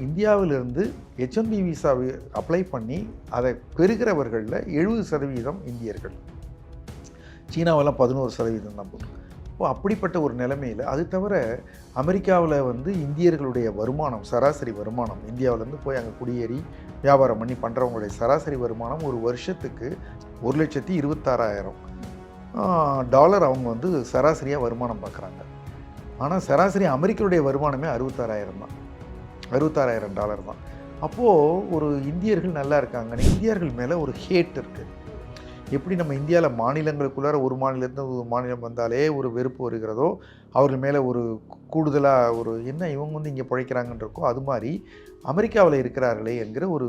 இந்தியாவிலிருந்து H1B விசாவை apply பண்ணி அதை பெறுகிறவர்களில் 70% இந்தியர்கள். சீனாவெல்லாம் 11% தான் போகும். இப்போ அப்படிப்பட்ட ஒரு நிலைமையில், அது தவிர அமெரிக்காவில் இந்தியர்களுடைய வருமானம், சராசரி வருமானம், இந்தியாவிலேருந்து போய் அங்கே குடியேறி வியாபாரம் பண்ணி பண்ணுறவங்களுடைய சராசரி வருமானம் ஒரு வருஷத்துக்கு $1,26,000 அவங்க சராசரியாக வருமானம் பார்க்குறாங்க. ஆனால் சராசரி அமெரிக்கருடைய வருமானமே 66,000 தான், $66,000 தான். அப்போது ஒரு இந்தியர்கள் நல்லா இருக்காங்க. இந்தியர்கள் மேலே ஒரு ஹேட் இருக்குது. எப்படி நம்ம இந்தியாவில் மாநிலங்களுக்குள்ளார ஒரு மாநிலத்தில் ஒரு மாநிலம் வந்தாலே ஒரு வெறுப்பு வருகிறதோ, அவர்கள் மேலே ஒரு கூடுதலாக ஒரு என்ன இவங்க இங்கே பிழைக்கிறாங்கன்னு இருக்கோ, அது மாதிரி அமெரிக்காவில் இருக்கிறார்களே என்கிற ஒரு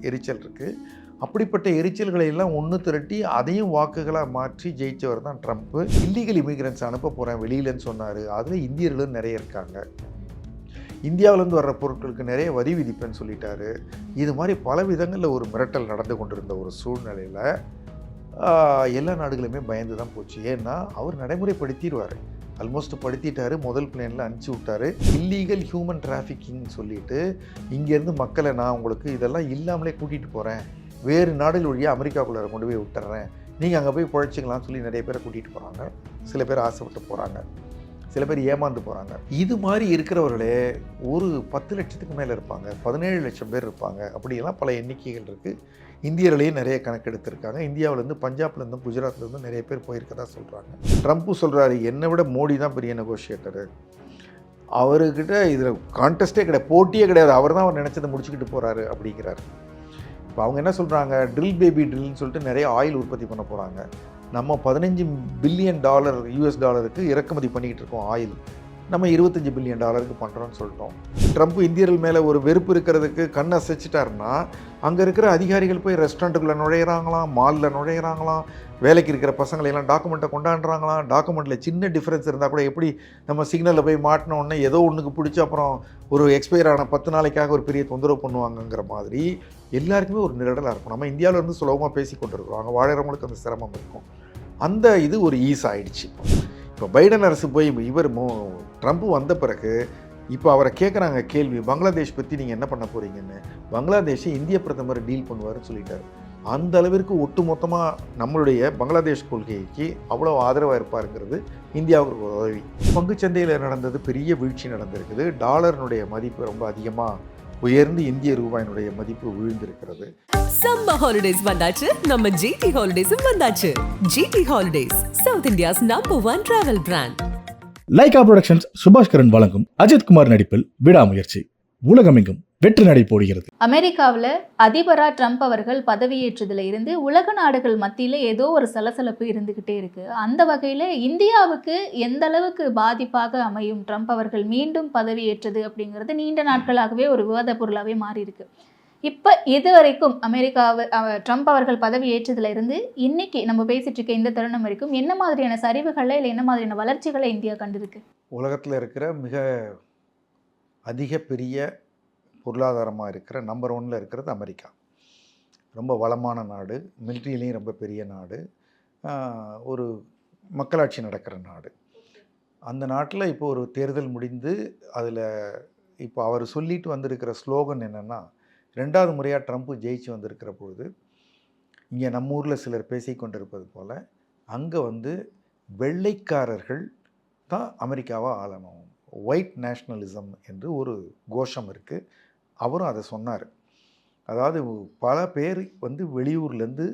எரிச்சல் இருக்குது. அப்படிப்பட்ட எரிச்சல்களை எல்லாம் ஒன்று திரட்டி அதையும் வாக்குகளாக மாற்றி ஜெயித்தவர் தான் ட்ரம்ப்பு. இல்லீகல் இமிகிரன்ஸ் அனுப்ப போகிறேன் வெளியிலன்னு சொன்னார். அதில் இந்தியர்களும் நிறைய இருக்காங்க. இந்தியாவிலேருந்து வர்ற பொருட்களுக்கு நிறைய வரி விதிப்பேன்னு சொல்லிட்டாரு. இது மாதிரி பல விதங்களில் ஒரு மிரட்டல் நடந்து கொண்டிருந்த ஒரு சூழ்நிலையில் எல்லா நாடுகளுமே பயந்து தான் போச்சு. ஏன்னா அவர் நடைமுறைப்படுத்திடுவார், ஆல்மோஸ்ட் படுத்திட்டார். முதல் பிளேனில் அனுப்பிச்சி விட்டார். இல்லீகல் ஹியூமன் டிராஃபிக்கிங்னு சொல்லிட்டு இங்கேருந்து மக்களை நான் உங்களுக்கு இதெல்லாம் இல்லாமலே கூட்டிகிட்டு போகிறேன், வேறு நாடுகள் வழியாக அமெரிக்காக்குள்ளே கொண்டு போய் விட்டுறேன், நீங்கள் அங்கே போய் பிழைச்சிக்கலாம்னு சொல்லி நிறைய பேரை கூட்டிகிட்டு போகிறாங்க. சில பேர் ஆசைப்பட்டு போகிறாங்க, சில பேர் ஏமாந்து போகிறாங்க. இது மாதிரி இருக்கிறவர்களே ஒரு 10 லட்சத்துக்கு மேலே இருப்பாங்க, 17 லட்சம் பேர் இருப்பாங்க. அப்படியெல்லாம் பல எண்ணிக்கைகள் இருக்குது. இந்தியர்களையும் நிறைய கணக்கெடுத்திருக்காங்க. இந்தியாவிலேருந்து, பஞ்சாப்லேருந்தும், குஜராத்லேருந்தும் நிறைய பேர் போயிருக்கதா சொல்கிறாங்க. ட்ரம்ப்பு சொல்கிறாரு, என்னை விட மோடி தான் பெரிய நெகோஷியேட்டரு, அவர்கிட்ட இதில் கான்டெஸ்ட்டே கிடையாது, போட்டியே கிடையாது, அவர் தான் அவர் நினச்சதை முடிச்சுக்கிட்டு போகிறாரு அப்படிங்கிறாரு. இப்போ அவங்க என்ன சொல்கிறாங்க, ட்ரில் பேபி ட்ரில்னு சொல்லிட்டு நிறைய ஆயில் உற்பத்தி பண்ண போகிறாங்க. நம்ம $15 பில்லியன் US இறக்குமதி பண்ணிக்கிட்டு இருக்கோம் ஆயில், நம்ம $25 பில்லியன் பண்ணுறோன்னு சொல்லிட்டோம். ட்ரம்ப் இந்தியர்கள் மேலே ஒரு வெறுப்பு இருக்கிறதுக்கு கண் அசைச்சிட்டாருன்னா, அங்கே இருக்கிற அதிகாரிகள் போய் ரெஸ்டாரண்ட்டுக்குள்ளே நுழையிறாங்களாம், மாலில் நுழையிறாங்களாம், வேலைக்கு இருக்கிற பசங்களையெல்லாம் டாக்குமெண்ட்டை கொண்டாடுறாங்களாம். டாக்குமெண்ட்டில் சின்ன டிஃப்ரென்ஸ் இருந்தால் கூட, எப்படி நம்ம சிக்னலில் போய் மாட்டின உடனே ஏதோ ஒன்றுக்கு பிடிச்சி அப்புறம் ஒரு எக்ஸ்பயர் ஆன 10 நாளைக்காக ஒரு பெரிய தொந்தரவு பண்ணுவாங்கங்கிற மாதிரி எல்லாருக்குமே ஒரு நிரடலாக இருக்கும். நம்ம இந்தியாவிலேருந்து சுலபமாக பேசி கொண்டிருக்கிறோம், அங்கே வாழறவங்களுக்கு அந்த சிரமம் இருக்கும். அந்த இது ஒரு ஈஸ் ஆகிடுச்சு. இப்போ பைடன் அரசு போய் ட்ரம்ப் வந்த பிறகு இப்போ அவரை கேட்குறாங்க கேள்வி, பங்களாதேஷ் பற்றி நீங்கள் என்ன பண்ண போகிறீங்கன்னு. பங்களாதேஷை இந்திய பிரதமர் டீல் பண்ணுவார்னு சொல்லிட்டார். அந்த அளவிற்கு ஒட்டு மொத்தமாக நம்மளுடைய பங்களாதேஷ் கொள்கைக்கு அவ்வளோ ஆதரவாக இருப்பாருங்கிறது இந்தியாவுக்கு ஒரு உதவி. பங்குச்சந்தையில் நடந்தது பெரிய வீழ்ச்சி நடந்திருக்குது. டாலரினுடைய மதிப்பு ரொம்ப அதிகமாக உயர்ந்து இந்திய ரூபாயினுடைய மதிப்பு விழுந்திருக்கிறது. சம்மர் ஹாலிடேஸ் வந்தாச்சு, நம்ம ஜிடி ஹாலிடேஸும் வந்தாச்சு. GT holidays, South India's number 1 travel brand. Lyca productions Subaskaran வழங்கும் அஜித்குமார் நடிப்பில் விடாமுயற்சி உலகமெங்கும் வெற்றி நடை போடுகிறது. அமெரிக்காவில் அதிபராக ட்ரம்ப் அவர்கள் பதவியேற்றதுல இருந்து உலக நாடுகள் மத்தியில் ஏதோ ஒரு சலசலப்பு இருந்துகிட்டே இருக்கு. அந்த வகையில் இந்தியாவுக்கு எந்த அளவுக்கு பாதிப்பாக அமையும் ட்ரம்ப் அவர்கள் மீண்டும் பதவியேற்றது அப்படிங்கிறது நீண்ட நாட்களாகவே ஒரு விவாத பொருளாகவே மாறி இருக்கு. இப்போ இதுவரைக்கும் ட்ரம்ப் அவர்கள் பதவி ஏற்றதுல இருந்து இன்னைக்கு நம்ம பேசிட்டு இருக்க இந்த தருணம் வரைக்கும் என்ன மாதிரியான சரிவுகளை இல்லை என்ன மாதிரியான வளர்ச்சிகளை இந்தியா கண்டிருக்கு? உலகத்தில் இருக்கிற மிக அதிக பெரிய பொருளாதாரமாக இருக்கிற நம்பர் 1 இருக்கிறது அமெரிக்கா. ரொம்ப வளமான நாடு, மிலிட்ரியிலையும் ரொம்ப பெரிய நாடு, ஒரு மக்களாட்சி நடக்கிற நாடு. அந்த நாட்டில் இப்போ ஒரு தேர்தல் முடிந்து அதில் இப்போ அவர் சொல்லிட்டு வந்திருக்கிற ஸ்லோகன் என்னென்னா, 2வது முறையாக ட்ரம்ப்பு ஜெயிச்சு வந்திருக்கிற பொழுது இங்கே நம்ம ஊரில் சிலர் பேசி கொண்டிருப்பது போல் அங்கே வெள்ளைக்காரர்கள் தான் அமெரிக்காவை ஆளணும், ஒயிட் நேஷ்னலிசம் என்று ஒரு கோஷம் இருக்குது. அவரும் அதை சொன்னார். அதாவது பல பேர் வெளியூர்லேருந்து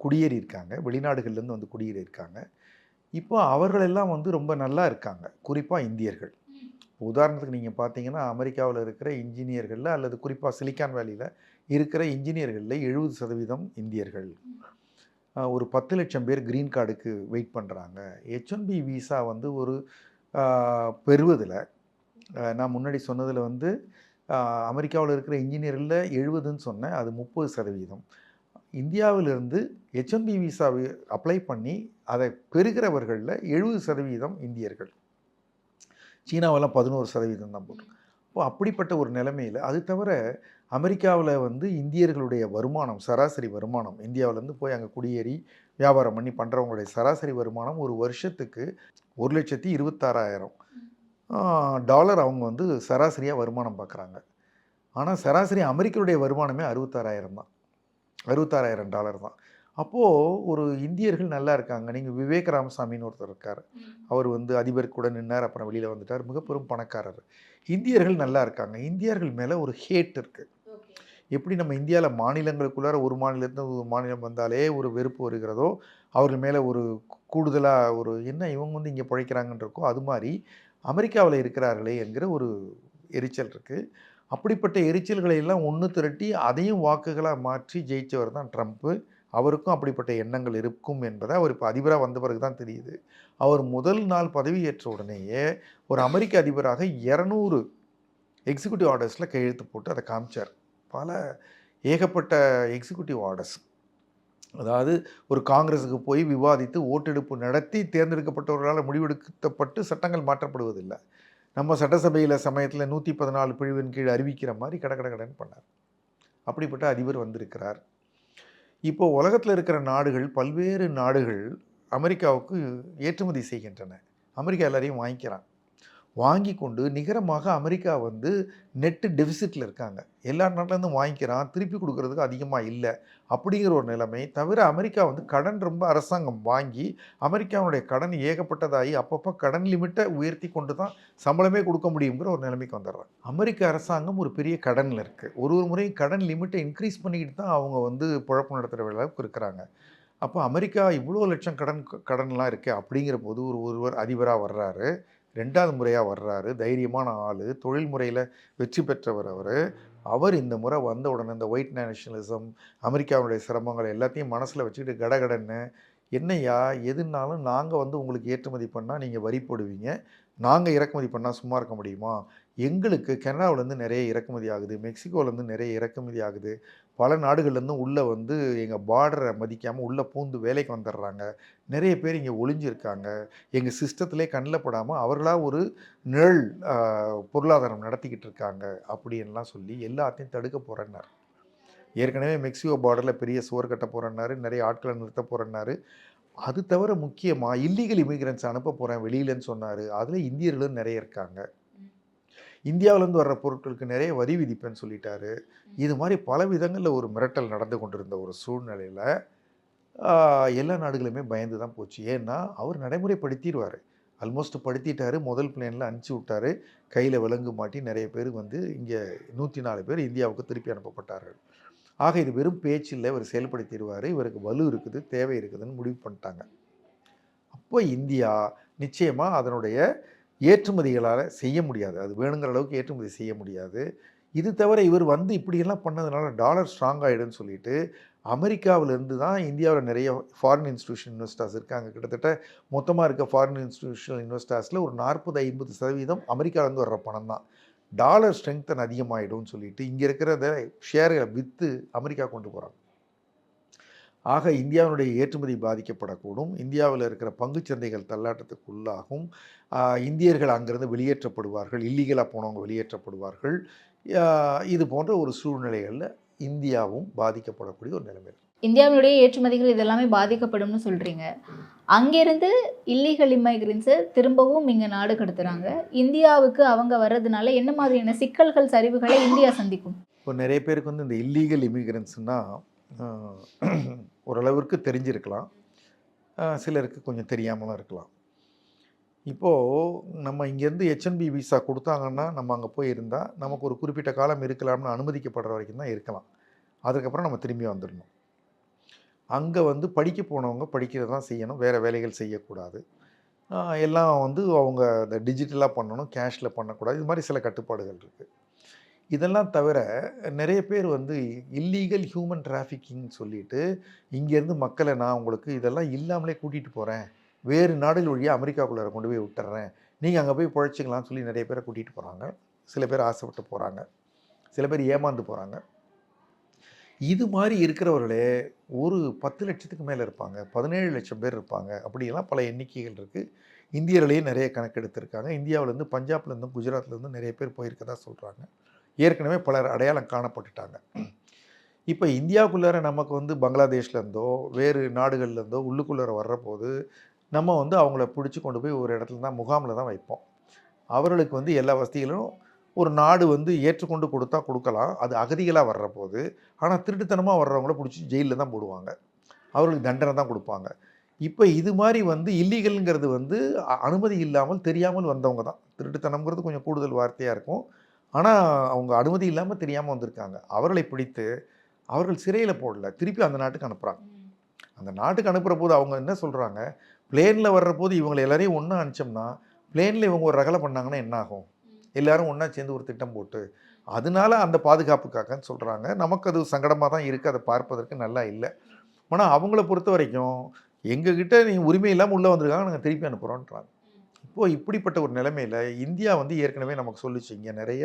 குடியேறி இருக்காங்க, வெளிநாடுகள்லேருந்து குடியேறியிருக்காங்க. இப்போ அவர்களெல்லாம் ரொம்ப நல்லா இருக்காங்க, குறிப்பாக இந்தியர்கள். உதாரணத்துக்கு நீங்கள் பார்த்தீங்கன்னா, அமெரிக்காவில் இருக்கிற இன்ஜினியர்களில் அல்லது குறிப்பாக சிலிக்கான் வேலியில் இருக்கிற இன்ஜினியர்களில் 70% இந்தியர்கள். ஒரு 10 லட்சம் பேர் க்ரீன் கார்டுக்கு வெயிட் பண்ணுறாங்க. H1B விசா ஒரு பெறுவதில் நான் முன்னாடி சொன்னதில் அமெரிக்காவில் இருக்கிற இன்ஜினியரில் 70ன்னு சொன்னேன், அது 30%. இந்தியாவிலிருந்து H1B விசாவை அப்ளை பண்ணி அதை பெறுகிறவர்களில் 70% இந்தியர்கள். சீனாவெல்லாம் 11% தான் போட்டிருக்கு. இப்போ அப்படிப்பட்ட ஒரு நிலைமையில், அது தவிர அமெரிக்காவில் இந்தியர்களுடைய வருமானம், சராசரி வருமானம், இந்தியாவிலேருந்து போய் அங்கே குடியேறி வியாபாரம் பண்ணி பண்ணுறவங்களுடைய சராசரி வருமானம் ஒரு வருஷத்துக்கு $1,26,000 அவங்க சராசரியாக வருமானம் பார்க்குறாங்க. ஆனால் சராசரி அமெரிக்கருடைய வருமானமே 66,000 தான், $66,000 தான். அப்போது ஒரு இந்தியர்கள் நல்லா இருக்காங்க. நீங்கள் விவேக் ராமசாமின்னு ஒருத்தர் இருக்கார், அவர் வந்து அதிபர் கூட நின்னார், அப்புறம் வெளியில் வந்துட்டார், மிக பெரும் பணக்காரர். இந்தியர்கள் நல்லா இருக்காங்க. இந்தியர்கள் மேலே ஒரு ஹேட் இருக்குது. எப்படி நம்ம இந்தியாவில் மாநிலங்களுக்குள்ளார ஒரு மாநிலத்தில் ஒரு மாநிலம் வந்தாலே ஒரு வெறுப்பு வருகிறதோ, அவர்கள் மேலே ஒரு கூடுதலாக ஒரு என்ன இவங்க வந்து இங்கே பிழைக்கிறாங்கன்னு இருக்கோ, அது மாதிரி அமெரிக்காவில் இருக்கிறார்களே என்கிற ஒரு எரிச்சல் இருக்குது. அப்படிப்பட்ட எரிச்சல்களை எல்லாம் ஒன்று திரட்டி அதையும் வாக்குகளாக மாற்றி ஜெயித்தவர் தான் ட்ரம்ப்பு. அவருக்கும் அப்படிப்பட்ட எண்ணங்கள் இருக்கும் என்பதை அவர் இப்போ அதிபராக வந்த பிறகு தான் தெரியுது. அவர் முதல் நாள் பதவியேற்ற உடனேயே ஒரு அமெரிக்க அதிபராக 200 எக்ஸிக்யூட்டிவ் ஆர்டர்ஸில் கையெழுத்து போட்டு அதை காமிச்சார். பல ஏகப்பட்ட எக்ஸிக்யூட்டிவ் ஆர்டர்ஸ். அதாவது ஒரு காங்கிரஸுக்கு போய் விவாதித்து ஓட்டெடுப்பு நடத்தி தேர்ந்தெடுக்கப்பட்டவர்களால் முடிவெடுக்கப்பட்டு சட்டங்கள் மாற்றப்படுவதில்லை. நம்ம சட்டசபையில் சமயத்தில் 114 பிரிவின் கீழ் அறிவிக்கிற மாதிரி கடன்னு பண்ணார். அப்படிப்பட்ட அதிபர் வந்திருக்கிறார். இப்போது உலகத்தில் இருக்கிற நாடுகள், பல்வேறு நாடுகள் அமெரிக்காவுக்கு ஏற்றுமதி செய்கின்றன. அமெரிக்கா எல்லாரையும் வாங்கிக்கிறான். வாங்கி கொண்டு நிகரமாக அமெரிக்கா வந்து நெட்டு டெபிசிட்டில் இருக்காங்க. எல்லா நாட்டிலேருந்தும் வாங்கிக்கிறான், திருப்பி கொடுக்கறதுக்கு அதிகமாக இல்லை அப்படிங்கிற ஒரு நிலைமை. தவிர அமெரிக்கா வந்து கடன் ரொம்ப அரசாங்கம் வாங்கி அமெரிக்காவுடைய கடன் ஏகப்பட்டதாகி அப்பப்போ கடன் லிமிட்டை உயர்த்தி கொண்டு தான் சம்பளமே கொடுக்க முடியுங்கிற ஒரு நிலைமைக்கு வந்துடுறாங்க. அமெரிக்க அரசாங்கம் ஒரு பெரிய கடனில் இருக்குது. ஒரு முறையும் கடன் லிமிட்டை இன்க்ரீஸ் பண்ணிக்கிட்டு தான் அவங்க வந்து குழப்பம் நடத்துகிற அளவுக்கு இருக்கிறாங்க. அப்போ அமெரிக்கா இவ்வளோ லட்சம் கடன்லாம் இருக்குது. அப்படிங்கிற போது ஒருவர் அதிபராக வர்றாரு, 2வது முறையாக வர்றாரு, தைரியமான ஆள், தொழில் முறையில் வெற்றி பெற்றவர் அவர் இந்த முறை வந்த உடனே இந்த ஒயிட் நேஷனலிசம், அமெரிக்காவுடைய சிரமங்கள் எல்லாத்தையும் மனசில் வச்சுக்கிட்டு கடன்னு, என்னையா எதுனாலும் நாங்கள் வந்து உங்களுக்கு ஏற்றுமதி பண்ணால் நீங்கள் வரி போடுவீங்க, நாங்கள் இறக்குமதி பண்ணால் சும்மா இருக்க முடியுமா? எங்களுக்கு கனடாவிலேருந்து நிறைய இறக்குமதி ஆகுது, மெக்சிகோலேருந்து நிறைய இறக்குமதி ஆகுது, பல நாடுகள்லேருந்தும் உள்ளே வந்து எங்கள் பார்டரை மதிக்காமல் உள்ளே பூந்து வேலைக்கு வந்துடுறாங்க, நிறைய பேர் இங்கே ஒளிஞ்சிருக்காங்க, எங்கள் சிஸ்டத்திலே கண்ணில் படாமல் அவர்களாக ஒரு நிழல் பொருளாதாரம் நடத்திக்கிட்டு இருக்காங்க அப்படின்லாம் சொல்லி எல்லாத்தையும் தடுக்க போகிறேன்னார். ஏற்கனவே மெக்சிகோ பார்டரில் பெரிய சுவர் கட்ட போகிறேன்னாரு, நிறைய ஆட்களை நிறுத்த போகிறேன்னாரு. அது தவிர முக்கியமாக இல்லீகல் இமிகிரன்ஸ் அனுப்ப போகிறேன் வெளியிலன்னு சொன்னார். அதில் இந்தியர்களும் நிறைய இருக்காங்க. இந்தியாவிலேருந்து வர்ற பொருட்களுக்கு நிறைய வரி விதிப்பேன்னு சொல்லிட்டாரு. இது மாதிரி பல விதங்களில் ஒரு மிரட்டல் நடந்து கொண்டிருந்த ஒரு சூழ்நிலையில் எல்லா நாடுகளுமே பயந்து தான் போச்சு. ஏன்னா அவர் நடைமுறைப்படுத்திடுவார். ஆல்மோஸ்ட் படுத்திட்டார். முதல் பிளேனில் அனுப்பிச்சி விட்டார். கையில் விலங்கு மாட்டி நிறைய பேர் வந்து இங்கே 104 பேர் இந்தியாவுக்கு திருப்பி அனுப்பப்பட்டார்கள். ஆக இது வெறும் பேச்சு இல்லை, இவர் செயல்படுத்திடுவார், இவருக்கு வலு இருக்குது, தேவை இருக்குதுன்னு முடிவு பண்ணிட்டாங்க. அப்போ இந்தியா நிச்சயமாக அதனுடைய ஏற்றுமதிகளால் செய்ய முடியாது, அது வேணுங்கிற அளவுக்கு ஏற்றுமதி செய்ய முடியாது. இது தவிர இவர் வந்து இப்படியெல்லாம் பண்ணதுனால டாலர் ஸ்ட்ராங் ஆகிடுன்னு சொல்லிட்டு அமெரிக்காவிலேருந்து தான் இந்தியாவில் நிறைய ஃபாரின் இன்ஸ்டிடியூஷன் இன்வெஸ்டர்ஸ் இருக்காங்க. கிட்டத்தட்ட மொத்தமாக இருக்க ஃபாரின் இன்ஸ்டிடியூஷனல் இன்வெஸ்டர்ஸில் ஒரு 40-50% அமெரிக்காவிலேருந்து வர்ற பணம் தான். டாலர் ஸ்ட்ரெங்தன் அதிகமாகிடும்னு சொல்லிட்டு இங்கே இருக்கிறத ஷேர்களை விற்று அமெரிக்கா கொண்டு போகிறாங்க. ஆக இந்தியாவினுடைய ஏற்றுமதி பாதிக்கப்படக்கூடும், இந்தியாவில் இருக்கிற பங்குச்சந்தைகள் தள்ளாட்டத்துக்கு உள்ளாகும், இந்தியர்கள் அங்கேருந்து வெளியேற்றப்படுவார்கள், இல்லீகலாக போனவங்க வெளியேற்றப்படுவார்கள். இது போன்ற ஒரு சூழ்நிலைகளில் இந்தியாவும் பாதிக்கப்படக்கூடிய ஒரு நிலைமை. இந்தியாவினுடைய ஏற்றுமதிகள் இதெல்லாமே பாதிக்கப்படும்னு சொல்கிறீங்க. அங்கேருந்து இல்லீகல் இமைக்ரன்ஸை திரும்பவும் இங்கே நாடு கடத்துகிறாங்க. இந்தியாவுக்கு அவங்க வர்றதுனால என்ன மாதிரியான சிக்கல்கள், சரிவுகளை இந்தியா சந்திக்கும்? இப்போ நிறைய பேருக்கு வந்து இந்த இல்லீகல் இமிக்ரன்ஸ்னால் ஓரளவிற்கு தெரிஞ்சிருக்கலாம், சிலருக்கு கொஞ்சம் தெரியாமலும் இருக்கலாம். இப்போது நம்ம இங்கேருந்து H1B விசா கொடுத்தாங்கன்னா நம்ம அங்கே போய் இருந்தால் நமக்கு ஒரு குறிப்பிட்ட காலம் இருக்கலாம்னு அனுமதிக்கப்படுற வரைக்கும் தான் இருக்கலாம். அதுக்கப்புறம் நம்ம திரும்பி வந்துடணும். அங்கே வந்து படிக்க போனவங்க படிக்கிறது தான் செய்யணும், வேறு வேலைகள் செய்யக்கூடாது. எல்லாம் வந்து அவங்க இந்த டிஜிட்டலாக பண்ணணும், கேஷில் பண்ணக்கூடாது. இது மாதிரி சில கட்டுப்பாடுகள் இருக்குது. இதெல்லாம் தவிர நிறைய பேர் வந்து இல்லீகல் ஹியூமன் டிராஃபிக்கிங் சொல்லிட்டு இங்கேருந்து மக்களை நான் உங்களுக்கு இதெல்லாம் இல்லாமலே கூட்டிகிட்டு போகிறேன், வேறு நாடுகள் வழியாக அமெரிக்காவுக்குள்ளே கொண்டு போய் விட்டுறேன், நீங்கள் அங்கே போய் பிழைச்சிக்கலாம்னு சொல்லி நிறைய பேரை கூட்டிகிட்டு போகிறாங்க. சில பேர் ஆசைப்பட்டு போகிறாங்க, சில பேர் ஏமாந்து போகிறாங்க. இது மாதிரி இருக்கிறவர்களே ஒரு 10 லட்சத்துக்கு மேலே இருப்பாங்க, 17 லட்சம் பேர் இருப்பாங்க. அப்படியெல்லாம் பல எண்ணிக்கைகள் இருக்குது. இந்தியர்களையும் நிறைய கணக்கெடுத்திருக்காங்க. இந்தியாவிலேருந்து, பஞ்சாப்லேருந்தும், குஜராத்லேருந்தும் நிறைய பேர் போயிருக்கதா சொல்கிறாங்க. ஏற்கனவே பலர் அடையாளம் காணப்பட்டுட்டாங்க. இப்போ இந்தியாவுக்குள்ளார நமக்கு வந்து பங்களாதேஷ்லேருந்தோ வேறு நாடுகள்லேருந்தோ உள்ளுக்குள்ளார வர்றபோது நம்ம வந்து அவங்கள பிடிச்சி கொண்டு போய் ஒரு இடத்துல தான் முகாமில் தான் வைப்போம். அவர்களுக்கு வந்து எல்லா வசதிகளும் ஒரு நாடு வந்து ஏற்றுக்கொண்டு கொடுத்தா கொடுக்கலாம், அது அகதிகளாக வர்ற போது. ஆனால் திருட்டுத்தனமாக வர்றவங்கள பிடிச்சி ஜெயிலில் தான் போடுவாங்க, அவர்களுக்கு தண்டனை தான் கொடுப்பாங்க. இப்போ இது மாதிரி வந்து இல்லீகல்ங்கிறது வந்து அனுமதி இல்லாமல் தெரியாமல் வந்தவங்க தான். திருட்டுத்தனம்ங்கிறது கொஞ்சம் கூடுதல் வார்த்தையாக இருக்கும். ஆனால் அவங்க அனுமதி இல்லாமல் தெரியாமல் வந்திருக்காங்க. அவர்களை பிடித்து அவர்கள் சிறையில் போடல, திருப்பி அந்த நாட்டுக்கு அனுப்புகிறாங்க. அந்த நாட்டுக்கு அனுப்புகிற போது அவங்க என்ன சொல்கிறாங்க, பிளேனில் வர்ற போது இவங்களை எல்லாரையும் ஒன்றா அனுப்பிச்சோம்னா பிளேனில் இவங்க ஒரு ரகலை பண்ணாங்கன்னா என்ன ஆகும், எல்லாரும் ஒன்றா சேர்ந்து ஒரு திட்டம் போட்டு அதனால அந்த பாதுகாப்புக்காகன்னு சொல்கிறாங்க. நமக்கு அது சங்கடமாக தான் இருக்குது, அதை பார்ப்பதற்கு நல்லா இல்லை. ஆனால் அவங்கள பொறுத்த வரைக்கும் எங்ககிட்ட நீங்கள் உரிமை இல்லாமல் உள்ளே வந்திருக்காங்க, நாங்கள் திருப்பி அனுப்புகிறோன்றாங்க. இப்போது இப்படிப்பட்ட ஒரு நிலைமையில் இந்தியா வந்து ஏற்கனவே நமக்கு சொல்லிச்சு, இங்கே நிறைய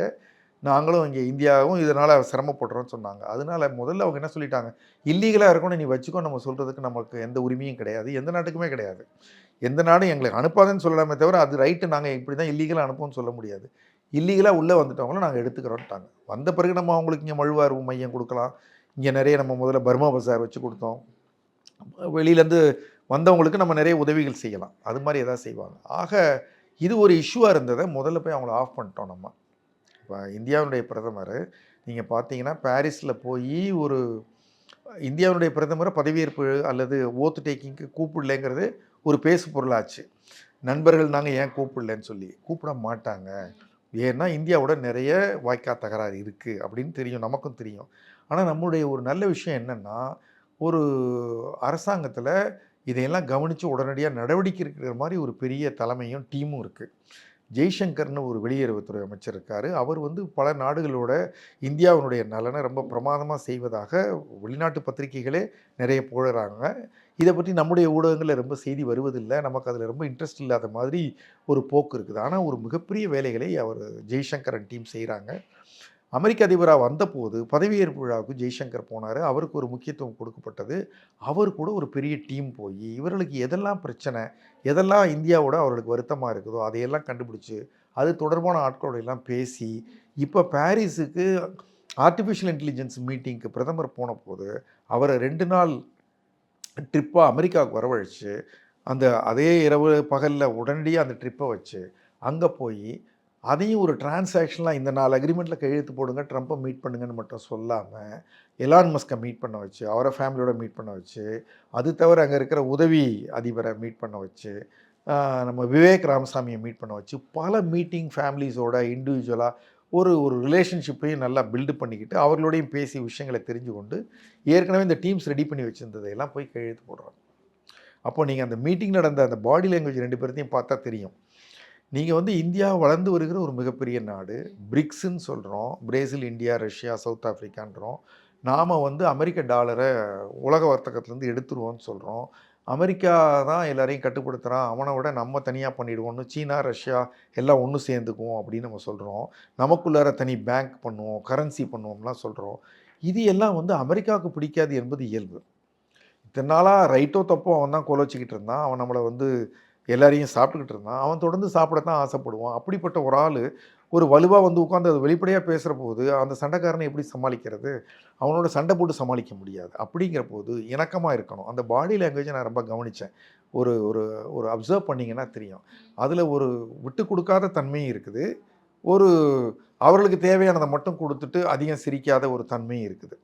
நாங்களும் இங்கே இந்தியாவும் இதனால் சிரமப்படுறோன்னு சொன்னாங்க. அதனால முதல்ல அவங்க என்ன சொல்லிட்டாங்க, இல்லீகலாக இருக்கணும் நீ வச்சுக்கோ, நம்ம சொல்கிறதுக்கு நமக்கு எந்த உரிமையும் கிடையாது, எந்த நாட்டுக்குமே கிடையாது. எந்த நாடும் எங்களுக்கு அனுப்பாதுன்னு சொல்லலாமே தவிர அது ரைட்டு, நாங்கள் இப்படி தான் இல்லீகலாக அனுப்போம்னு சொல்ல முடியாது. இல்லீகலாக உள்ளே வந்துட்டவங்களும் நாங்கள் எடுத்துக்கிறோன்ட்டாங்க. வந்த பிறகு நம்ம அவங்களுக்கு இங்கே மறுவாழ்வு மையம் கொடுக்கலாம். இங்கே நிறைய நம்ம முதல்ல பர்மா பசார் வச்சு கொடுத்தோம். வெளியிலேருந்து வந்தவங்களுக்கு நம்ம நிறைய உதவிகள் செய்யலாம், அது மாதிரி எதாவது செய்வாங்க. ஆக இது ஒரு இஷ்யூவாக இருந்ததை முதல்ல போய் அவங்கள ஆஃப் பண்ணிட்டோம் நம்ம. இப்போ இந்தியாவுடைய பிரதமர் நீங்கள் பார்த்தீங்கன்னா பாரிஸில் போய் ஒரு இந்தியாவுடைய பிரதமரை பதவியேற்பு அல்லது ஓத்து டேக்கிங்க்கு கூப்பிடலைங்கிறது ஒரு பேசு பொருளாச்சு. நண்பர்கள் நாங்கள் ஏன் கூப்பிடலன்னு சொல்லி கூப்பிட மாட்டாங்க, ஏன்னா இந்தியாவோட நிறைய வாய்க்கா தகராறு இருக்குது அப்படின்னு தெரியும், நமக்கும் தெரியும். ஆனால் நம்முடைய ஒரு நல்ல விஷயம் என்னென்னா, ஒரு அரசாங்கத்தில் இதையெல்லாம் கவனித்து உடனடியாக நடவடிக்கை இருக்கிற மாதிரி ஒரு பெரிய தலைமையும் டீமும் இருக்குது. ஜெய்சங்கர்னு ஒரு வெளியுறவுத்துறை அமைச்சர் இருக்கார். அவர் வந்து பல நாடுகளோட இந்தியாவினுடைய நலனை ரொம்ப பிரமாதமாக செய்வதாக வெளிநாட்டு பத்திரிகைகளே நிறைய புகழறாங்க. இதை பற்றி நம்முடைய ஊடகங்களில் ரொம்ப செய்தி வருவதில்லை, நமக்கு அதில் ரொம்ப இன்ட்ரெஸ்ட் இல்லாத மாதிரி ஒரு போக்கு இருக்குது. ஆனால் ஒரு மிகப்பெரிய வேலைகளை அவர் ஜெய்சங்கரன் டீம் செய்கிறாங்க. அமெரிக்க அதிபராக வந்தபோது பதவியேற்பு விழாவுக்கு ஜெய்சங்கர் போனார், அவருக்கு ஒரு முக்கியத்துவம் கொடுக்கப்பட்டது. அவர் கூட ஒரு பெரிய டீம் போய் இவர்களுக்கு எதெல்லாம் பிரச்சனை, எதெல்லாம் இந்தியாவோட அவர்களுக்கு வருத்தமாக இருக்குதோ அதையெல்லாம் கண்டுபிடிச்சி அது தொடர்பான ஆட்களோட எல்லாம் பேசி இப்போ பாரிஸுக்கு ஆர்டிஃபிஷியல் இன்டெலிஜென்ஸ் மீட்டிங்க்கு பிரதமர் போன போது அவரை 2 நாள் ட்ரிப்பாக அமெரிக்காவுக்கு வரவழைச்சு அதே இரவு பகலில் உடனடியாக அந்த ட்ரிப்பை வச்சு அங்கே போய் அதையும் ஒரு டிரான்சாக்ஷன்லாம் இந்த 4 அக்ரிமெண்ட்டில் கையெழுத்து போடுங்க, ட்ரம்ப்பை மீட் பண்ணுங்கன்னு மட்டும் சொல்லாமல் எலான் மஸ்கை மீட் பண்ண வச்சு, அவரை ஃபேமிலியோட மீட் பண்ண வச்சு, அது தவிர அங்கே இருக்கிற உதவி அதிபரை மீட் பண்ண வச்சு, நம்ம விவேக் ராமசாமியை மீட் பண்ண வச்சு, பல மீட்டிங் ஃபேமிலிஸோட இண்டிவிஜுவலாக ஒரு ரிலேஷன்ஷிப்பையும் நல்லா பில்டு பண்ணிக்கிட்டு அவர்களோடையும் பேசி விஷயங்களை தெரிஞ்சு கொண்டு ஏற்கனவே இந்த டீம்ஸ் ரெடி பண்ணி வச்சுருந்ததையெல்லாம் போய் கையெழுத்து போடுறாங்க. அப்போ நீங்கள் அந்த மீட்டிங் நடந்த அந்த பாடி லாங்குவேஜ் 2 பேர்த்தையும் பார்த்தா தெரியும். நீங்கள் வந்து இந்தியா வளர்ந்து வருகிற ஒரு மிகப்பெரிய நாடு, பிரிக்ஸுன்னு சொல்கிறோம், பிரேசில், இந்தியா, ரஷ்யா, சவுத் ஆஃப்ரிக்கான்றோம். நாம் வந்து அமெரிக்க டாலரை உலக வர்த்தகத்துலேருந்து எடுத்துருவோம்னு சொல்கிறோம். அமெரிக்கா தான் எல்லாரையும் கட்டுப்படுத்துகிறான், அவனை விட நம்ம தனியாக பண்ணிவிடுவோம்னு சீனா, ரஷ்யா எல்லாம் ஒன்று சேர்ந்துக்குவோம் அப்படின்னு நம்ம சொல்கிறோம். நமக்குள்ளார தனி பேங்க் பண்ணுவோம், கரன்சி பண்ணுவோம்லாம் சொல்கிறோம். இது எல்லாம் வந்து அமெரிக்காவுக்கு பிடிக்காது என்பது இயல்பு. இத்தனை நாளாக ரைட்டோ தப்போ அவன் தான் கொலைச்சிக்கிட்டு இருந்தான், அவன் நம்மளை வந்து எல்லாரையும் சாப்பிட்டுக்கிட்டு இருந்தான், அவன் தொடர்ந்து சாப்பிடத்தான் ஆசைப்படுவான். அப்படிப்பட்ட ஒரு ஆள் ஒரு வலுவாக வந்து உட்காந்து அது வெளிப்படையாக பேசுகிற போது அந்த சண்டைக்காரனை எப்படி சமாளிக்கிறது, அவனோட சண்டை போட்டு சமாளிக்க முடியாது. அப்படிங்கிற போது இணக்கமாக இருக்கணும். அந்த பாடி லாங்குவேஜை நான் ரொம்ப கவனித்தேன். ஒரு ஒரு ஒரு அப்சர்வ் பண்ணிங்கன்னா தெரியும், அதில் ஒரு விட்டு கொடுக்காத தன்மையும் இருக்குது, ஒரு அவர்களுக்கு தேவையானதை மட்டும் கொடுத்துட்டு அதிகம் சிரிக்காத ஒரு தன்மையும் இருக்குது.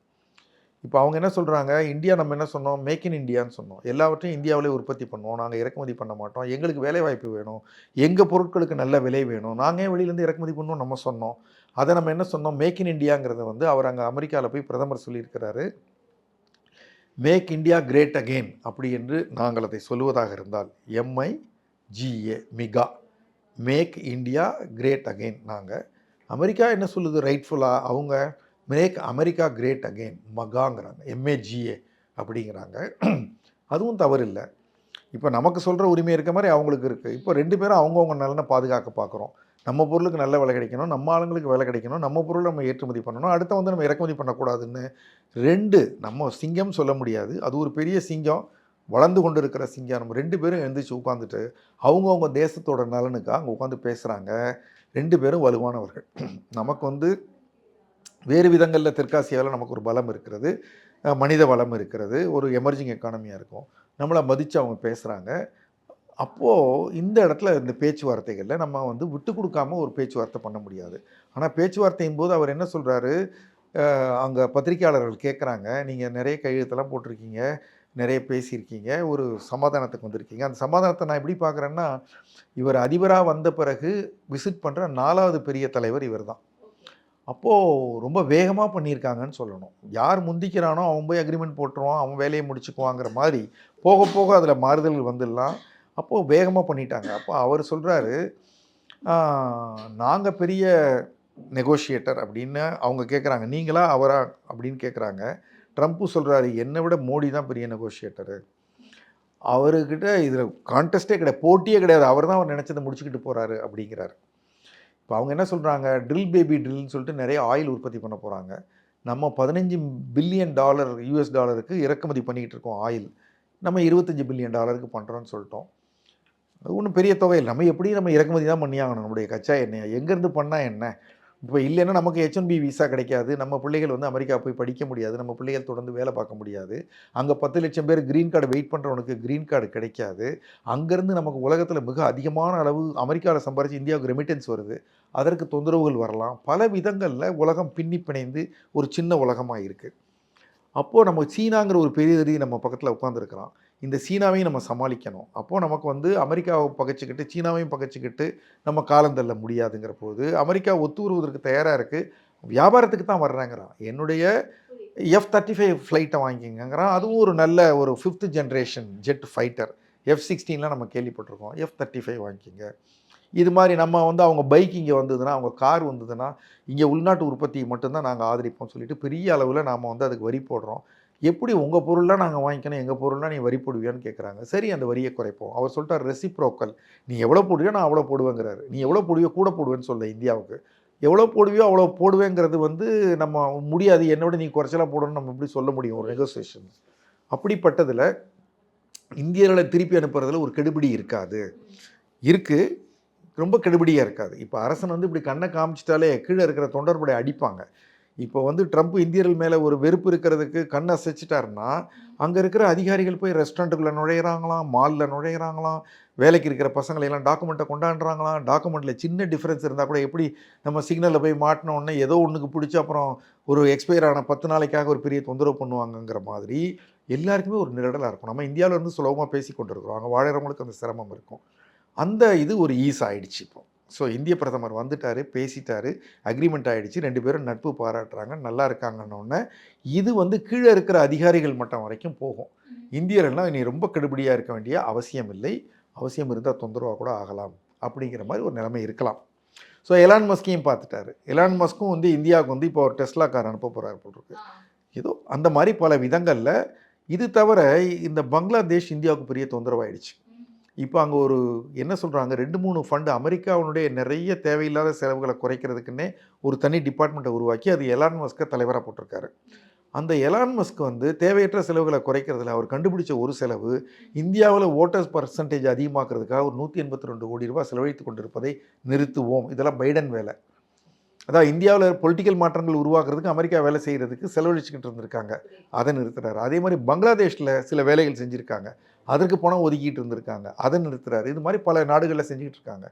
இப்போ அவங்க என்ன சொல்கிறாங்க, இந்தியா நம்ம என்ன சொன்னோம், மேக் இன் இந்தியான்னு சொன்னோம், எல்லாவற்றையும் இந்தியாவிலே உற்பத்தி பண்ணுவோம், நாங்கள் இறக்குமதி பண்ண மாட்டோம், எங்களுக்கு வேலை வாய்ப்பு வேணும், எங்கள் பொருட்களுக்கு நல்ல விலை வேணும், நாங்கள் ஏன் வெளியிலேருந்து இறக்குமதி பண்ணோம் நம்ம சொன்னோம். அதை நம்ம என்ன சொன்னோம், மேக் இன் இந்தியாங்கிறத வந்து அவர் அங்கே அமெரிக்காவில் போய் பிரதமர் சொல்லியிருக்கிறாரு. மேக் இந்தியா கிரேட் அகெயின் அப்படி என்று நாங்கள் அதை சொல்லுவதாக இருந்தால் MIGA MIGA, make India great again. நாங்கள் அமெரிக்கா என்ன சொல்லுது ரைட்ஃபுல்லாக, அவங்க மேக் அமெரிக்கா கிரேட் அகெயின் மகாங்கிறாங்க, MAGA அப்படிங்கிறாங்க. அதுவும் தவறு இல்லை. இப்போ நமக்கு சொல்கிற உரிமை இருக்க மாதிரி அவங்களுக்கு இருக்குது. இப்போ 2 பேரும் அவங்கவுங்க நலனை பாதுகாக்க பார்க்குறோம். நம்ம பொருளுக்கு நல்ல விலை கிடைக்கணும், நம்ம ஆளுங்களுக்கு விலை கிடைக்கணும், நம்ம பொருளை நம்ம ஏற்றுமதி பண்ணணும், அடுத்த வந்து நம்ம இறக்குமதி பண்ணக்கூடாதுன்னு 2 நம்ம சிங்கம் சொல்ல முடியாது, அது ஒரு பெரிய சிங்கம், வளர்ந்து கொண்டு இருக்கிற சிங்கம். நம்ம 2 பேரும் எழுந்திரிச்சு உட்காந்துட்டு அவங்கவுங்க தேசத்தோட நலனுக்காக அங்கே உட்காந்து பேசுகிறாங்க. 2 பேரும் வலுவானவர்கள். நமக்கு வந்து வேறு விதங்களில் தெற்காசியாவில் நமக்கு ஒரு பலம் இருக்கிறது, மனித வளம் இருக்கிறது, ஒரு எமர்ஜிங் எக்கானமியாக இருக்கும், நம்மளை மதித்து அவங்க பேசுகிறாங்க. அப்போது இந்த இடத்துல இந்த பேச்சுவார்த்தைகளில் நம்ம வந்து விட்டு கொடுக்காம ஒரு பேச்சுவார்த்தை பண்ண முடியாது. ஆனால் பேச்சுவார்த்தையின் போது அவர் என்ன சொல்கிறாரு, அங்கே பத்திரிக்கையாளர்கள் கேட்குறாங்க, நீங்கள் நிறைய கையெழுத்தெல்லாம் போட்டிருக்கீங்க, நிறைய பேசியிருக்கீங்க, ஒரு சமாதானத்துக்கு வந்திருக்கீங்க. அந்த சமாதானத்தை நான் எப்படி பார்க்குறேன்னா, இவர் அதிபராக வந்த பிறகு விசிட் பண்ணுற 4வது பெரிய தலைவர் இவர் தான். அப்போது ரொம்ப வேகமாக பண்ணியிருக்காங்கன்னு சொல்லணும். யார் முந்திக்கிறானோ அவன் போய் அக்ரிமெண்ட் போட்டுருவான், அவன் வேலையை முடிச்சுக்குவாங்கிற மாதிரி போக போக அதில் மாறுதல்கள் வந்துடலாம். அப்போது வேகமாக பண்ணிட்டாங்க. அப்போ அவர் சொல்கிறாரு, நாங்கள் பெரிய நெகோஷியேட்டர் அப்படின்னு அவங்க கேட்குறாங்க. நீங்களா அவரா அப்படின்னு கேட்குறாங்க. ட்ரம்ப்பு சொல்கிறாரு, என்னை விட மோடி தான் பெரிய நெகோஷியேட்டரு. அவர்கிட்ட இதில் கான்டெஸ்ட்டே கிடையாது, போட்டியே கிடையாது. அவர் தான் அவர் நினச்சதை முடிச்சுக்கிட்டு போகிறாரு அப்படிங்கிறாரு. இப்போ அவங்க என்ன சொல்கிறாங்க, ட்ரில் பேபி ட்ரில்னு சொல்லிட்டு நிறைய ஆயில் உற்பத்தி பண்ண போகிறாங்க. நம்ம $15 பில்லியன் US டாலருக்கு இறக்குமதி பண்ணிக்கிட்டு இருக்கோம் ஆயில். நம்ம $25 பில்லியன் பண்ணுறோன்னு சொல்லிட்டோம். அது ஒன்றும் பெரிய தொகை இல்லை. நம்ம எப்படியும் நம்ம இறக்குமதி தான் பண்ணியாகணும் நம்முடைய கச்சா எண்ணெயை. எங்கேருந்து பண்ணால் என்ன? இப்போ இல்லைன்னா நமக்கு H1B விசா கிடைக்காது. நம்ம பிள்ளைகள் வந்து அமெரிக்கா போய் படிக்க முடியாது. நம்ம பிள்ளைகள் தொடர்ந்து வேலை பார்க்க முடியாது. அங்கே 10 லட்சம் பேர் க்ரீன் கார்டு வெயிட் பண்ணுறவனுக்கு க்ரீன் கார்டு கிடைக்காது. அங்கேருந்து நமக்கு உலகத்தில் மிக அதிகமான அளவு அமெரிக்காவில் சம்பாரித்து இந்தியாவுக்கு ரெமிட்டன்ஸ் வருது. அதற்கு தொந்தரவுகள் வரலாம். பல விதங்களில் உலகம் பின்னி பிணைந்து ஒரு சின்ன உலகமாக இருக்குது. அப்போது நம்ம சீனாங்கிற ஒரு பெரிய நம்ம பக்கத்தில் உட்காந்துருக்கிறோம். இந்த சீனாவையும் நம்ம சமாளிக்கணும். அப்போது நமக்கு வந்து அமெரிக்காவை பகைச்சிக்கிட்டு சீனாவையும் பகைச்சிக்கிட்டு நம்ம காலம் தள்ள முடியாதுங்கிற போது அமெரிக்கா ஒத்து வருவதற்கு தயாராக இருக்குது. வியாபாரத்துக்கு தான் வர்றாங்கிறான். என்னுடைய F-35 ஃப்ளைட்டை வாங்கிக்கங்கிறான். அதுவும் ஒரு நல்ல ஒரு 5th ஜென்ரேஷன் ஜெட் ஃபைட்டர். F-16லாம் நம்ம கேள்விப்பட்டிருக்கோம். F-35 வாங்கிக்கிங்க. இது மாதிரி நம்ம வந்து அவங்க பைக் இங்கே வந்ததுன்னா, அவங்க கார் வந்ததுன்னா, இங்கே உள்நாட்டு உற்பத்தியை மட்டும்தான் நாங்கள் ஆதரிப்போம் சொல்லிட்டு பெரிய அளவில் நாம் வந்து அதுக்கு வரி போடுறோம். எப்படி உங்கள் பொருள்லாம் நாங்கள் வாங்கிக்கணும், எங்கள் பொருள்லாம் நீ வரி போடுவியான்னு கேட்குறாங்க. சரி, அந்த வரியை குறைப்போம். அவர் சொல்லிட்டார், ரெசிப்ரோக்கல். நீ எவ்வளோ போடுவியோ நான் அவ்வளோ போடுவேங்கிறாரு. நீ எவ்வளோ போடுவியோ கூட போடுவேன்னு சொல்ல இந்தியாவுக்கு. எவ்வளோ போடுவியோ அவ்வளோ போடுவேங்கிறது வந்து நம்ம முடியாது. என்னோட நீ குறைச்சலாக போடணும்னு நம்ம எப்படி சொல்ல முடியும் ஒரு நெகோசியேஷன்? அப்படிப்பட்டதில் இந்தியர்களை திருப்பி அனுப்புறதுல ஒரு கெடுபிடி இருக்காது. இருக்குது, ரொம்ப கெடுபிடியாக இருக்காது. இப்போ அரசன் வந்து இப்படி கண்ணை காமிச்சிட்டாலே கீழே இருக்கிற தொண்டர்படை அடிப்பாங்க. இப்போ வந்து ட்ரம்ப் இந்தியர்கள் மேலே ஒரு வெறுப்பு இருக்கிறதுக்கு கண் அசைச்சிட்டாருன்னா, அங்கே இருக்கிற அதிகாரிகள் போய் ரெஸ்டாரண்ட்டுக்குள்ளே நுழையிறாங்களாம், மாலில் நுழையிறாங்களாம், வேலைக்கு இருக்கிற பசங்களையெல்லாம் டாக்குமெண்ட்டை கொண்டாடுறாங்களாம். டாக்குமெண்ட்டில் சின்ன டிஃப்ரென்ஸ் இருந்தால் கூட எப்படி நம்ம சிக்னலில் போய் மாட்டின உடனே ஏதோ ஒன்றுக்கு பிடிச்சி அப்புறம் ஒரு எக்ஸ்பயர் ஆன 10 நாளைக்காக ஒரு பெரிய தொந்தரவு பண்ணுவாங்கங்கிற மாதிரி எல்லாருக்குமே ஒரு நிரடலாக இருக்கும். நம்ம இந்தியாவில் இருந்து சுலபமாக பேசி கொண்டு இருக்கிறோம். அங்கே வாழறவங்களுக்கு அந்த சிரமம் இருக்கும். அந்த இது ஒரு ஈஸ் ஆகிடுச்சு இப்போ. ஸோ இந்திய பிரதமர் வந்துட்டார், பேசிட்டார், அக்ரிமெண்ட் ஆகிடுச்சு, 2 பேரும் நட்பு பாராட்டுறாங்க, நல்லா இருக்காங்கன்னொன்னே இது வந்து கீழே இருக்கிற அதிகாரிகள் மட்டம் வரைக்கும் போகும். இந்தியர்கள்லாம் இனி ரொம்ப கெடுபடியாக இருக்க வேண்டிய அவசியம் இல்லை. அவசியம் இருந்தால் தொந்தரவாக கூட ஆகலாம் அப்படிங்கிற மாதிரி ஒரு நிலைமை இருக்கலாம். ஸோ எலான் மஸ்கையும் பார்த்துட்டாரு. எலான் மஸ்க்கும் வந்து இந்தியாவுக்கு வந்து இப்போ ஒரு டெஸ்லா கார் அனுப்ப போகிறார் போட்டிருக்கு. ஏதோ அந்த மாதிரி பல விதங்களில். இது தவிர இந்த பங்களாதேஷ் இந்தியாவுக்கு பெரிய தொந்தரவாயிடுச்சு. இப்போ அங்கே ஒரு என்ன சொல்கிறாங்க, 2-3 ஃபண்டு அமெரிக்காவுடைய நிறைய தேவையில்லாத செலவுகளை குறைக்கிறதுக்குன்னே ஒரு தனி டிபார்ட்மெண்ட்டை உருவாக்கி அது எலான் மஸ்கை தலைவராக போட்டிருக்காரு. அந்த எலான் மஸ்க் வந்து தேவையற்ற செலவுகளை குறைக்கிறதுல அவர் கண்டுபிடிச்ச ஒரு செலவு, இந்தியாவில் ஓட்டர்ஸ் பர்சன்டேஜ் அதிகமாக்குறதுக்காக ஒரு 182 கோடி ரூபாய் செலவழித்து கொண்டிருப்பதை நிறுத்துவோம். இதெல்லாம் பைடன் வேலை. அதாவது இந்தியாவில் பொலிட்டிக்கல் மாற்றங்கள் உருவாக்குறதுக்கு அமெரிக்கா வேலை செய்கிறதுக்கு செலவழிச்சுக்கிட்டு இருந்திருக்காங்க, அதை நிறுத்துறாரு. அதே மாதிரி பங்களாதேஷில் சில வேலைகள் செஞ்சுருக்காங்க, அதற்கு பணம் ஒதுக்கிட்டு இருந்திருக்காங்க, அதை நிறுத்துறாரு. இது மாதிரி பல நாடுகளில் செஞ்சுக்கிட்டு இருக்காங்க.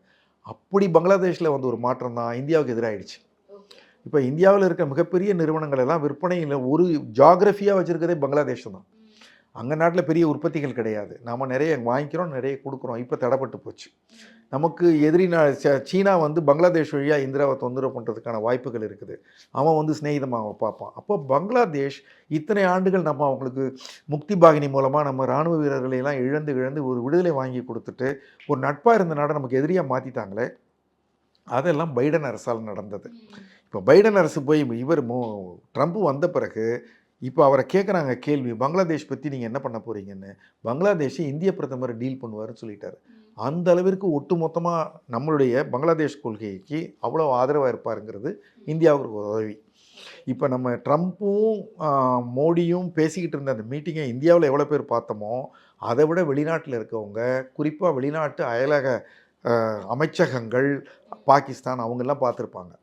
அப்படி பங்களாதேஷில் வந்து ஒரு மாற்றம் தான் இந்தியாவுக்கு எதிராகிடுச்சு. இப்போ இந்தியாவில் இருக்க மிகப்பெரிய நிறுவனங்கள் எல்லாம் விற்பனையில் ஒரு ஜாகிரஃபியாக வச்சுருக்கதே பங்களாதேஷ் தான். அங்கே நாட்டில் பெரிய உற்பத்திகள் கிடையாது. நாம் நிறைய வாங்கிக்கிறோம், நிறைய கொடுக்குறோம். இப்போ தடைப்பட்டு போச்சு. நமக்கு எதிரி சீனா வந்து பங்களாதேஷ் வழியாக இந்திராவை தொந்தரவு பண்ணுறதுக்கான வாய்ப்புகள் இருக்குது. அவன் வந்து சிநேகிதமாக பார்ப்பான். அப்போ பங்களாதேஷ் இத்தனை ஆண்டுகள் நம்ம அவங்களுக்கு முக்தி பாகினி மூலமாக நம்ம இராணுவ வீரர்களையெல்லாம் இழந்து ஒரு விடுதலை வாங்கி கொடுத்துட்டு ஒரு நட்பாக இருந்த நாடை நமக்கு எதிரியாக மாற்றிட்டாங்களே, அதெல்லாம் பைடன் அரசால் நடந்தது. இப்போ பைடன் அரசு போய் இவர் ட்ரம்ப் வந்த பிறகு இப்போ அவரை கேட்குறாங்க கேள்வி, பங்களாதேஷ் பற்றி நீங்கள் என்ன பண்ண போகிறீங்கன்னு. பங்களாதேஷை இந்திய பிரதமர் டீல் பண்ணுவார்னு சொல்லிட்டார். அந்த அளவிற்கு ஒட்டு மொத்தமாக நம்மளுடைய பங்களாதேஷ் கொள்கைக்கு அவ்வளோ ஆதரவாக இருப்பாருங்கிறது இந்தியாவுக்கு உதவி. இப்போ நம்ம ட்ரம்ப்பும் மோடியும் பேசிக்கிட்டு இருந்த அந்த மீட்டிங்கை இந்தியாவில் எவ்வளோ பேர் பார்த்தோமோ அதை விட வெளிநாட்டில் இருக்கவங்க, குறிப்பாக வெளிநாட்டு அயலக அமைச்சகங்கள், பாகிஸ்தான் அவங்கெல்லாம் பார்த்துருப்பாங்க.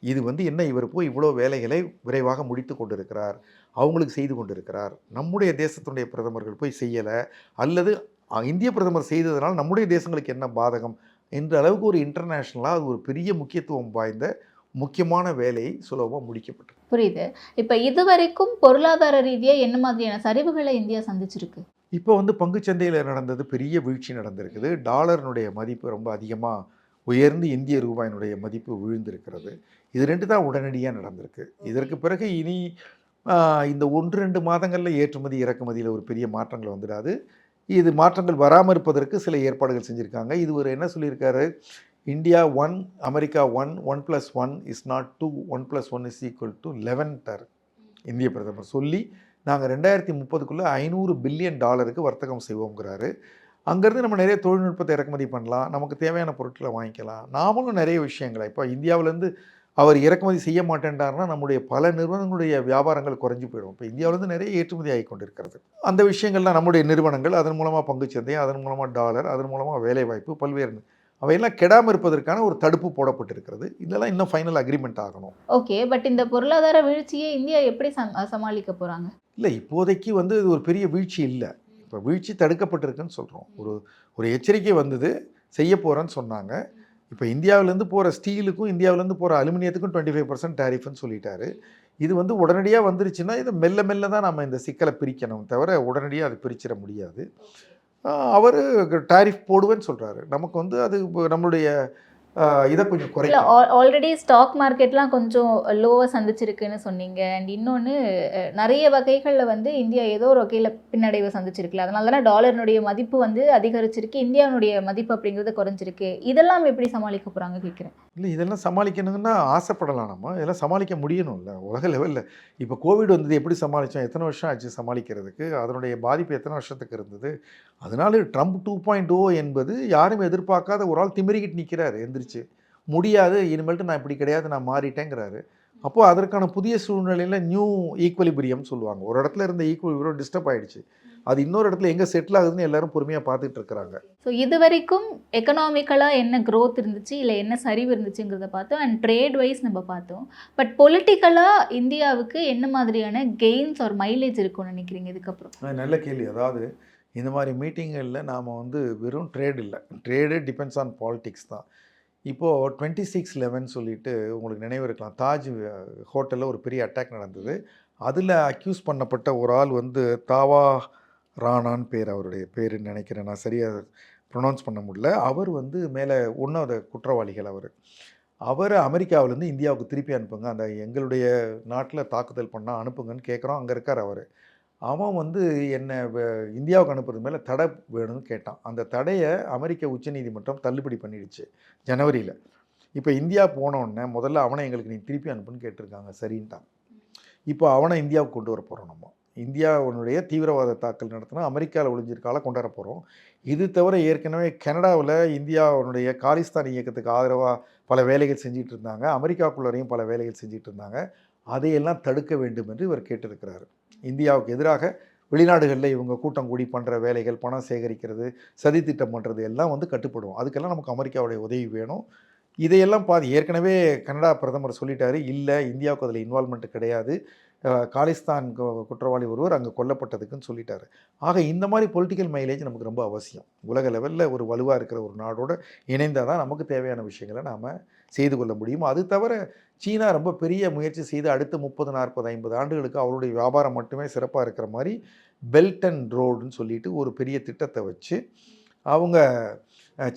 இது வந்து என்ன, இவர் போய் இவ்வளோ வேலைகளை விரைவாக முடித்து கொண்டிருக்கிறார், அவங்களுக்கு செய்து கொண்டிருக்கிறார், நம்முடைய தேசத்துடைய பிரதமர்கள் போய் செய்யலை, அல்லது இந்திய பிரதமர் செய்ததனால் நம்முடைய தேசங்களுக்கு என்ன பாதகம் என்ற அளவுக்கு ஒரு இன்டர்நேஷ்னலாக அது ஒரு பெரிய முக்கியத்துவம் வாய்ந்த முக்கியமான வேலையை சுலபமாக முடிக்கப்பட்டது. புரியுது. இப்ப இதுவரைக்கும் பொருளாதார ரீதியா என்ன மாதிரியான சரிவுகளை இந்தியா சந்திச்சிருக்கு? இப்போ வந்து பங்குச்சந்தையில் நடந்தது பெரிய வீழ்ச்சி நடந்திருக்குது. டாலரினுடைய மதிப்பு ரொம்ப அதிகமாக உயர்ந்து இந்திய ரூபாயினுடைய மதிப்பு விழுந்திருக்கிறது. இது 2 தான் உடனடியாக நடந்திருக்கு. இதற்கு பிறகு இனி இந்த 1-2 மாதங்களில் ஏற்றுமதி இறக்குமதியில் ஒரு பெரிய மாற்றங்கள் வந்துடாது. இது மாற்றங்கள் வராமல் இருப்பதற்கு சில ஏற்பாடுகள் செஞ்சுருக்காங்க. இது ஒரு என்ன சொல்லியிருக்காரு, India 1, America 1, 1+1 is not 2, 1+1 is equal to 11 இந்திய பிரதமர் சொல்லி நாங்கள் 2030க்குள்ளே $500 பில்லியன் வர்த்தகம் செய்வோங்கிறாரு. அங்கேருந்து நம்ம நிறைய தொழில்நுட்பத்தை இறக்குமதி பண்ணலாம், நமக்கு தேவையான பொருட்களை வாங்கிக்கலாம். நாமளும் நிறைய விஷயங்களை இப்போ இந்தியாவிலேருந்து அவர் இறக்குமதி செய்ய மாட்டேன்றாருன்னா நம்முடைய பல நிறுவனங்களுடைய வியாபாரங்கள் குறைஞ்சி போயிடும். இப்போ இந்தியாவிலேருந்து நிறைய ஏற்றுமதி ஆகி கொண்டிருக்கிறது. அந்த விஷயங்கள்லாம் நம்முடைய நிறுவனங்கள், அதன் மூலமாக பங்குச்சந்தை, அதன் மூலமாக டாலர், அதன் மூலமாக வேலைவாய்ப்பு பல்வேறு அவையெல்லாம் கெடாமல் இருப்பதற்கான ஒரு தடுப்பு போடப்பட்டிருக்கிறது. இதெல்லாம் இன்னும் ஃபைனல் அக்ரிமெண்ட் ஆகணும். ஓகே, பட் இந்த பொருளாதார வீழ்ச்சியை இந்தியா எப்படி சமாளிக்க போறாங்க? இல்லை, இப்போதைக்கு வந்து இது ஒரு பெரிய வீழ்ச்சி இல்லை. இப்போ வீழ்ச்சி தடுக்கப்பட்டிருக்குன்னு சொல்கிறோம். ஒரு எச்சரிக்கை வந்தது, செய்ய போகிறேன்னு சொன்னாங்க. இப்போ இந்தியாவிலேருந்து போகிற ஸ்டீலுக்கும் இந்தியாவிலேருந்து போகிற அலுமினியத்துக்கும் 25% டேரிஃப்னு சொல்லிட்டாரு. இது வந்து உடனடியாக வந்துருச்சுன்னா இதை மெல்ல மெல்ல தான் நம்ம இந்த சிக்கலை பிரிக்கணும் தவிர உடனடியாக அது பிரிச்சிட முடியாது. அவர் டேரிஃப் போடுவேன்னு சொல்கிறாரு. நமக்கு வந்து அது நம்மளுடைய இதை கொஞ்சம் குறைக்கும். ஆல்ரெடி ஸ்டாக் மார்க்கெட்லாம் கொஞ்சம் லோவாக சந்திச்சிருக்குன்னு சொன்னீங்க. அண்ட் இன்னொன்று நிறைய வகைகளில் வந்து இந்தியா ஏதோ ஒரு வகையில் பின்னடைவை சந்திச்சிருக்குல்ல, அதனால தானே டாலரினுடைய மதிப்பு வந்து அதிகரிச்சிருக்கு, இந்தியாவுடைய மதிப்பு அப்படிங்கிறது குறைஞ்சிருக்கு. இதெல்லாம் எப்படி சமாளிக்க போகிறாங்க கேட்குறேன். இல்லை, இதெல்லாம் சமாளிக்கணுங்கன்னா ஆசைப்படலாம். நம்ம இதெல்லாம் சமாளிக்க முடியணும்ல உலக லெவலில். இப்போ கோவிட் வந்தது எப்படி சமாளித்தோம், எத்தனை வருஷம் ஆச்சு சமாளிக்கிறதுக்கு, அதனுடைய பாதிப்பு எத்தனை வருஷத்துக்கு இருந்தது. அதனால ட்ரம்ப் 2.0 என்பது யாரும் எதிர்பார்க்காத ஒரு ஆள் திமிரிக்கிட்டு நிற்கிறாரு, எந்திரிச்சு முடியாது இனிமேல்ட்டு நான் இப்படி கிடையாது நான் மாறிட்டேங்கிறாரு. அப்போது அதற்கான புதிய சூழ்நிலையில் நியூ ஈக்குவலிபிரியம் சொல்லுவாங்க. ஒரு இடத்துல இருந்த ஈக்குவலிபிரியம் டிஸ்டர்ப் ஆகிடுச்சு, அது இன்னொரு இடத்துல எங்கே செட்டில் ஆகுதுன்னு எல்லாரும் பொறுமையாக பார்த்துட்டு இருக்கிறாங்க. ஸோ இது வரைக்கும் எக்கனாமிக்கலாக என்ன க்ரோத் இருந்துச்சு, இல்லை என்ன சரிவு இருந்துச்சுங்கிறத பார்த்தோம். அண்ட் ட்ரேட் வைஸ் நம்ம பார்த்தோம். பட் பொலிட்டிக்கலாக இந்தியாவுக்கு என்ன மாதிரியான கெயின்ஸ் ஒரு மைலேஜ் இருக்கும்னு நினைக்கிறீங்க இதுக்கப்புறம்? நல்ல கேள்வி. அதாவது இந்த மாதிரி மீட்டிங்களில் நாம் வந்து வெறும் ட்ரேட் இல்லை, ட்ரேடு டிபெண்ட்ஸ் ஆன் பாலிட்டிக்ஸ் தான். இப்போது 26/11 சொல்லிட்டு உங்களுக்கு நினைவு இருக்கலாம், தாஜ் ஹோட்டலில் ஒரு பெரிய அட்டாக் நடந்தது. அதில் அக்யூஸ் பண்ணப்பட்ட ஒரு ஆள் வந்து தாவா ராணான்னு பேர், அவருடைய பேருன்னு நினைக்கிறேன், நான் சரியாக ப்ரொனவுன்ஸ் பண்ண முடியல. அவர் வந்து மேலே ஒன்றாவது குற்றவாளிகள். அவரை அமெரிக்காவிலேருந்து இந்தியாவுக்கு திருப்பி அனுப்புங்க, அந்த எங்களுடைய நாட்டில் தாக்குதல் பண்ணால் அனுப்புங்கன்னு கேட்குறோம். அங்கே இருக்கார் அவர். அவன் வந்து என்னை இந்தியாவுக்கு அனுப்புறது மேலே தடை வேணும்னு கேட்டான். அந்த தடையை அமெரிக்க உச்சநீதிமன்றம் தள்ளுபடி பண்ணிடுச்சு ஜனவரியில். இப்போ இந்தியா போனோடனே முதல்ல அவனை எங்களுக்கு நீ திருப்பி அனுப்புன்னு கேட்டிருக்காங்க, சரின்ட்டான். இப்போ அவனை இந்தியாவுக்கு கொண்டு வர போகிறோம். நம்ம இந்தியாவுடைய தீவிரவாத தாக்கல் நடத்தினா அமெரிக்காவில் ஒளிஞ்சிருக்கால கொண்டு வர போகிறோம். இது தவிர ஏற்கனவே கனடாவில் இந்தியாவுடைய காலிஸ்தான் இயக்கத்துக்கு ஆதரவாக பல வேலைகள் செஞ்சிட்டு இருந்தாங்க, அமெரிக்காவுக்குள்ளரையும் பல வேலைகள் செஞ்சிட்டு இருந்தாங்க. அதையெல்லாம் தடுக்க வேண்டும் என்று இவர் கேட்டிருக்கிறார். இந்தியாவுக்கு எதிராக வெளிநாடுகளில் இவங்க கூட்டம் கூடி பண்ணுற வேலைகள், பணம் சேகரிக்கிறது, சதி திட்டம் பண்ணுறது எல்லாம் வந்து கட்டுப்படும். அதுக்கெல்லாம் நமக்கு அமெரிக்காவுடைய உதவி வேணும். இதையெல்லாம் ஏற்கனவே கனடா பிரதமர் சொல்லிட்டாரு, இல்லை இந்தியாவுக்கு அதில் இன்வால்மெண்ட் கிடையாது, காலிஸ்தான் குற்றவாளி ஒருவர் அங்கே கொல்லப்பட்டதுக்குன்னு சொல்லிட்டாரு. ஆக இந்த மாதிரி பொலிட்டிக்கல் மைலேஜ் நமக்கு ரொம்ப அவசியம். உலக லெவலில் ஒரு வலுவாக இருக்கிற ஒரு நாடோடு இணைந்தால் தான் நமக்கு தேவையான விஷயங்களை நாம் செய்து கொள்ள முடியும். அது தவிர சீனா ரொம்ப பெரிய முயற்சி செய்து அடுத்த 30, 40, 50 ஆண்டுகளுக்கு அவருடைய வியாபாரம் மட்டுமே சிறப்பாக இருக்கிற மாதிரி பெல்ட் அண்ட் ரோடுன்னு சொல்லிட்டு ஒரு பெரிய திட்டத்தை வச்சு அவங்க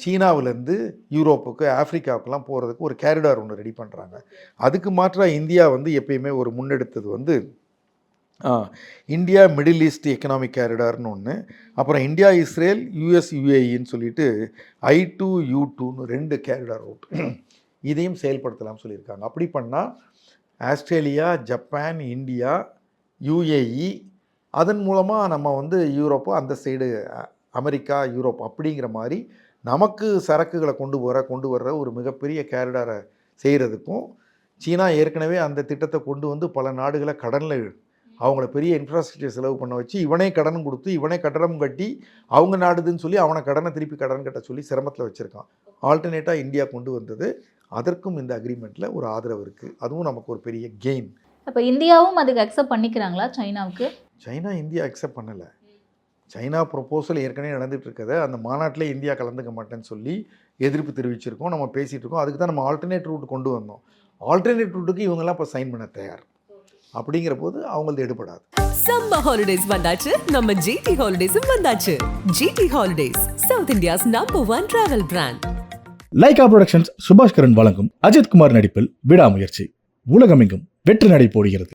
சீனாவிலேருந்து யூரோப்புக்கு, ஆஃப்ரிக்காவுக்கெல்லாம் போகிறதுக்கு ஒரு கேரிடார் ஒன்று ரெடி பண்ணுறாங்க. அதுக்கு மாற்றாக இந்தியா வந்து எப்பயுமே ஒரு முன்னெடுத்தது வந்து இந்தியா மிடில் ஈஸ்ட் எக்கனாமிக் கேரிடார்னு ஒன்று, அப்புறம் இந்தியா இஸ்ரேல் US UAEன்னு சொல்லிட்டு I2 U2ன்னு 2 கேரிடார் ரூட், இதையும் செயல்படுத்தலாம்னு சொல்லியிருக்காங்க. அப்படி பண்ணால் ஆஸ்திரேலியா, ஜப்பான், இந்தியா, UAE, அதன் மூலமாக நம்ம வந்து யூரோப்பு, அந்த சைடு அமெரிக்கா, யூரோப் அப்படிங்கிற மாதிரி நமக்கு சரக்குகளை கொண்டு வர்ற ஒரு மிகப்பெரிய கேரிடாரை செய்கிறதுக்கும், சீனா ஏற்கனவே அந்த திட்டத்தை கொண்டு வந்து பல நாடுகளை கடனில் அவங்கள பெரிய இன்ஃப்ராஸ்ட்ரக்சர் செலவு பண்ண வச்சு இவனே கடன் கொடுத்து இவனே கட்டடம் கட்டி அவங்க நாடுதுன்னு சொல்லி அவனை கடனை திருப்பி கடன் கட்ட சொல்லி சிரமத்தில் வச்சுருக்கான். ஆல்டர்னேட்டாக இந்தியா கொண்டு வந்தது, அதற்கும் இந்த அக்ரிமெண்ட்டில் ஒரு ஆதரவு இருக்குது. அதுவும் நமக்கு ஒரு பெரிய கெயின். அப்போ இந்தியாவும் அதுக்கு அக்செப்ட் பண்ணிக்கிறாங்களா சைனாவுக்கு? சைனா இந்தியா அக்செப்ட் பண்ணலை. சைனா ப்ரொப்போசல் ஏற்கனவே நடந்துட்டு இருக்கதை அந்த மாநாட்டில் இந்தியா கலந்துக்க மாட்டேன்னு சொல்லி எதிர்ப்பு தெரிவிச்சிருக்கோம். நம்ம பேசிகிட்டு இருக்கோம். அதுக்கு தான் நம்ம ஆல்டர்னேட் ரூட் கொண்டு வந்தோம். ஆல்டர்னேட் ரூட்டுக்கு இவங்கெல்லாம் இப்போ சைன் பண்ண தயார். அப்படிங்கிற போது அவங்களது எடுபடாது. சம்மர் ஹாலிடேஸ் வந்தாச்சு, நம்ம ஜிடி ஹாலிடேஸும் வந்தாச்சு. GT holidays, South India's #1 travel brand. Lyca productions Subaskaran வழங்கும் அஜித்குமார் நடிப்பில் விடாமுயற்சி உலகமெங்கும் வெற்றி நடை போடுகிறது.